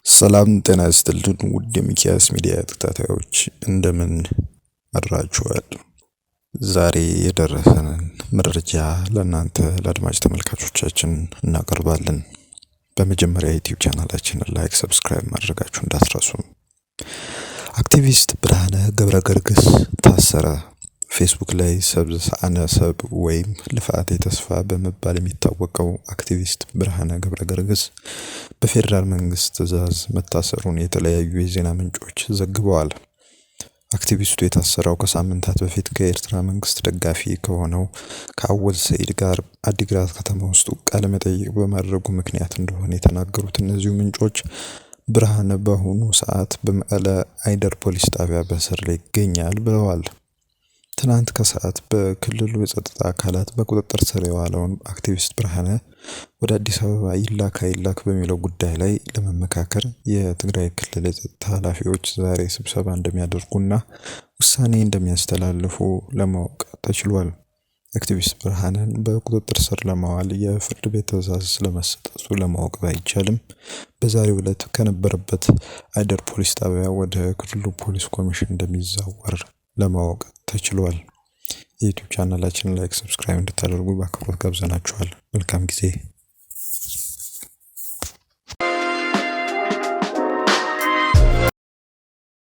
ሰላም ጤና ይስጥልን ውድ የሚኪያስ ሚዲያ ተከታታዮች እንደምን አድራችኋል? ዛሬ የደረሰንን መረጃ ለእናንተ ለአድማጭ ተመልካቾቻችን እናቀርባለን። በመጀመሪያ ዩቲዩብ ቻናላችንን ላይክ፣ ሰብስክራይብ ማድረጋችሁ እንዳትረሱ። አክቲቪስት ብርሃነ ገብረገርግስ ታሰረ። ፌስቡክ ላይ ሰብ ወይም ልፋቴ ተስፋ በመባል የሚታወቀው አክቲቪስት ብርሃነ ገብረገርግስ በፌደራል መንግስት ትዕዛዝ መታሰሩን የተለያዩ የዜና ምንጮች ዘግበዋል። አክቲቪስቱ የታሰረው ከሳምንታት በፊት ከኤርትራ መንግስት ደጋፊ ከሆነው ከአወል ሰይድ ጋር አዲግራት ከተማ ውስጥ ቃለ መጠይቅ በማድረጉ ምክንያት እንደሆነ የተናገሩት እነዚሁ ምንጮች ብርሃነ በአሁኑ ሰዓት በመቀለ አይደር ፖሊስ ጣቢያ በእስር ላይ ይገኛል ብለዋል። ትናንት ከሰዓት በክልሉ የጸጥታ አካላት በቁጥጥር ስር የዋለውን አክቲቪስት ብርሃነ ወደ አዲስ አበባ ይላክ በሚለው ጉዳይ ላይ ለመመካከር የትግራይ ክልል የጸጥታ ኃላፊዎች ዛሬ ስብሰባ እንደሚያደርጉና ውሳኔ እንደሚያስተላልፉ ለማወቅ ተችሏል። አክቲቪስት ብርሃነን በቁጥጥር ስር ለማዋል የፍርድ ቤት ትዕዛዝ ስለመሰጠቱ ለማወቅ ባይቻልም በዛሬው ዕለት ከነበረበት አይደር ፖሊስ ጣቢያ ወደ ክልሉ ፖሊስ ኮሚሽን እንደሚዛወር ለማወቅ ተችሏል። የዩቲዩብ ቻናላችንን ላይክ፣ ሰብስክራይብ እንድታደርጉ በአክብሮት ጋብዘናችኋል። መልካም ጊዜ።